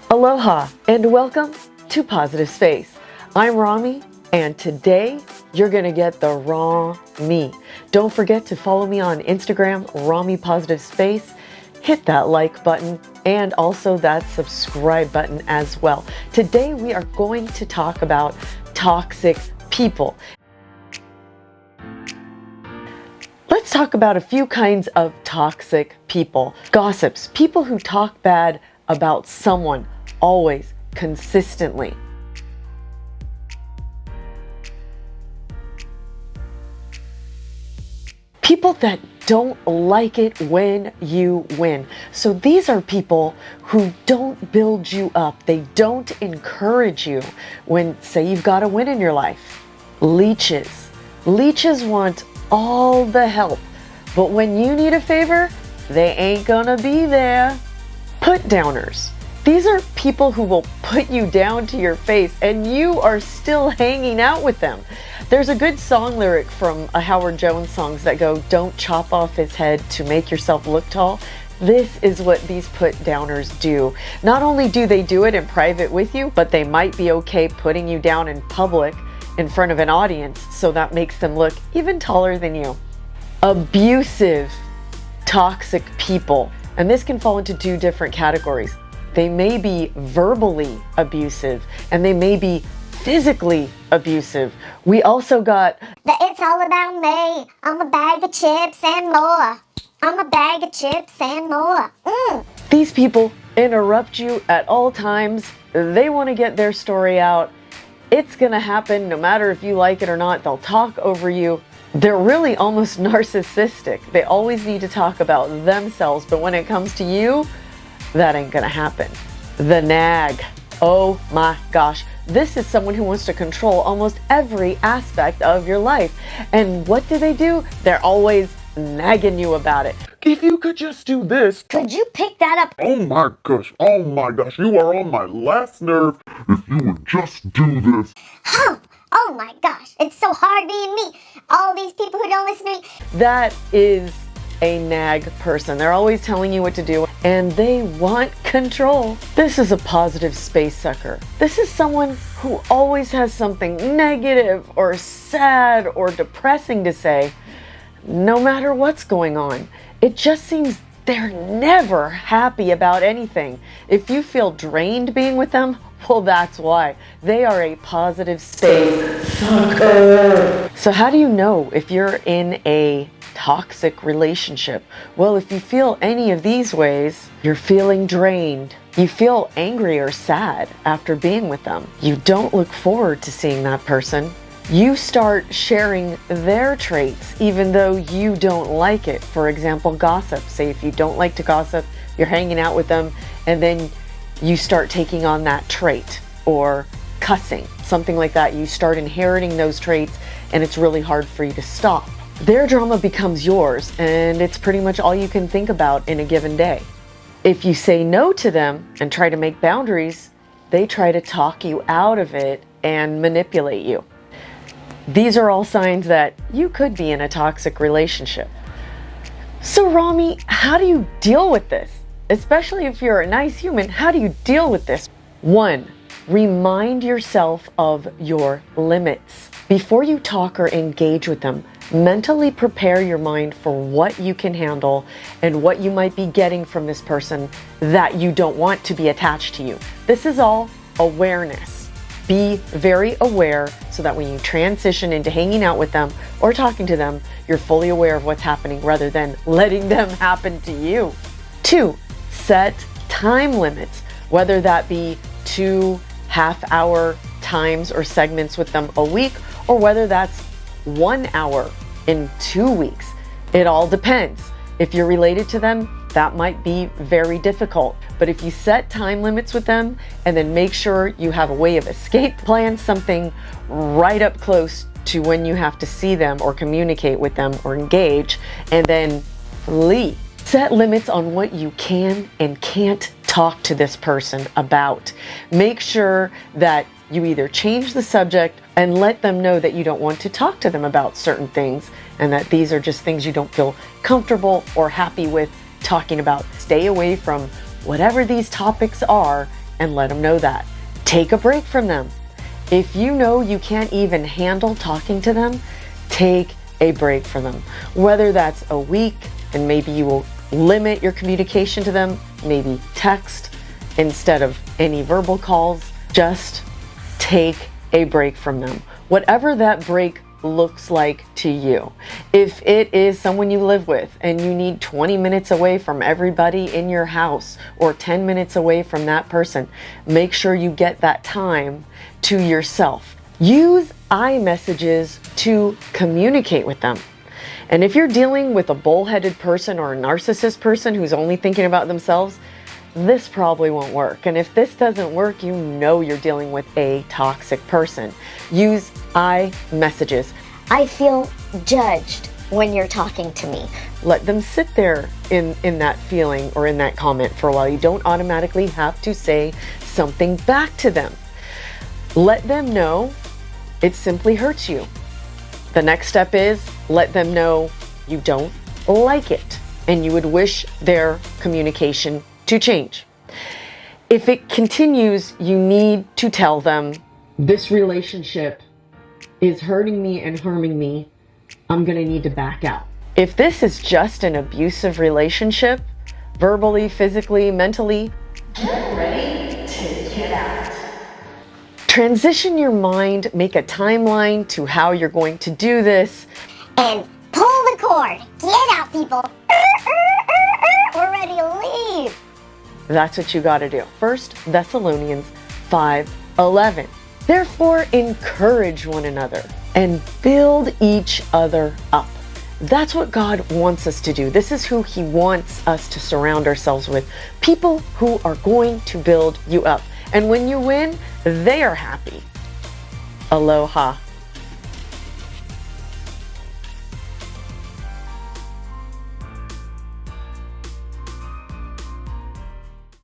Aloha and welcome to Positive Space. I'm Rami and today you're going to get the raw me. Don't forget to follow me on Instagram, Rami Positive Space. Hit that like button and also that subscribe button as well. Today we are going to talk about toxic people. Let's talk about a few kinds of toxic people. Gossips, people who talk bad about someone, always, consistently. People that don't like it when you win. So these are people who don't build you up. They don't encourage you when, say, you've got a win in your life. Leeches. Leeches want all the help, but when you need a favor, they ain't gonna be there. Put downers. These are people who will put you down to your face and you are still hanging out with them. There's a good song lyric from a Howard Jones songs that go, "Don't chop off his head to make yourself look tall." This is what these put downers do. Not only do they do it in private with you, but they might be okay putting you down in public in front of an audience, so that makes them look even taller than you. Abusive, toxic people. And this can fall into two different categories. They may be verbally abusive and they may be physically abusive. We also got the "it's all about me, I'm a bag of chips and more, I'm a bag of chips and more." These people interrupt you at all times. They want to get their story out. It's gonna happen no matter if you like it or not. They'll talk over you. They're really almost narcissistic. They always need to talk about themselves, but when it comes to you, that ain't gonna happen. The nag. Oh my gosh. This is someone who wants to control almost every aspect of your life. And what do? They're always nagging you about it. If you could just do this. Could you pick that up? Oh my gosh, you are on my last nerve. If you would just do this. Oh my gosh, it's so hard being me. All these people who don't listen to me. That is a nag person. They're always telling you what to do and they want control. This is a positive space sucker. This is someone who always has something negative or sad or depressing to say, no matter what's going on. It just seems they're never happy about anything. If you feel drained being with them, well, that's why. They are a positive space sucker. So how do you know if you're in a toxic relationship? Well, if you feel any of these ways, you're feeling drained. You feel angry or sad after being with them. You don't look forward to seeing that person. You start sharing their traits even though you don't like it. For example, gossip. Say if you don't like to gossip, you're hanging out with them and then you start taking on that trait, or cussing, something like that. You start inheriting those traits and it's really hard for you to stop. Their drama becomes yours and it's pretty much all you can think about in a given day. If you say no to them and try to make boundaries, they try to talk you out of it and manipulate you. These are all signs that you could be in a toxic relationship. So Rami, how do you deal with this? Especially if you're a nice human, how do you deal with this? 1, remind yourself of your limits. Before you talk or engage with them, mentally prepare your mind for what you can handle and what you might be getting from this person that you don't want to be attached to you. This is all awareness. Be very aware so that when you transition into hanging out with them or talking to them, you're fully aware of what's happening rather than letting them happen to you. 2, set time limits, whether that be 2 half-hour times or segments with them a week, or whether that's 1 hour in 2 weeks. It all depends. If you're related to them, that might be very difficult. But if you set time limits with them and then make sure you have a way of escape, plan something right up close to when you have to see them or communicate with them or engage, and then leave. Set limits on what you can and can't talk to this person about. Make sure that you either change the subject and let them know that you don't want to talk to them about certain things and that these are just things you don't feel comfortable or happy with talking about. Stay away from whatever these topics are and let them know that. Take a break from them. If you know you can't even handle talking to them, take a break from them. Whether that's a week, and maybe you will limit your communication to them, maybe text instead of any verbal calls. Just take a break from them. Whatever that break looks like to you. If it is someone you live with and you need 20 minutes away from everybody in your house or 10 minutes away from that person, make sure you get that time to yourself. Use iMessages to communicate with them. And if you're dealing with a bullheaded person or a narcissist person who's only thinking about themselves, this probably won't work. And if this doesn't work, you know you're dealing with a toxic person. Use iMessages. I feel judged when you're talking to me. Let them sit there in that feeling or in that comment for a while. You don't automatically have to say something back to them. Let them know it simply hurts you. The next step is let them know you don't like it and you would wish their communication to change. If it continues, you need to tell them, this relationship is hurting me and harming me. I'm going to need to back out. If this is just an abusive relationship, verbally, physically, mentally, get ready to get out. Transition your mind, make a timeline to how you're going to do this. And pull the cord. Get out, people. We're ready to leave. That's what you got to do. 1 Thessalonians 5:11. Therefore, encourage one another and build each other up. That's what God wants us to do. This is who He wants us to surround ourselves with. People who are going to build you up. And when you win, they are happy. Aloha.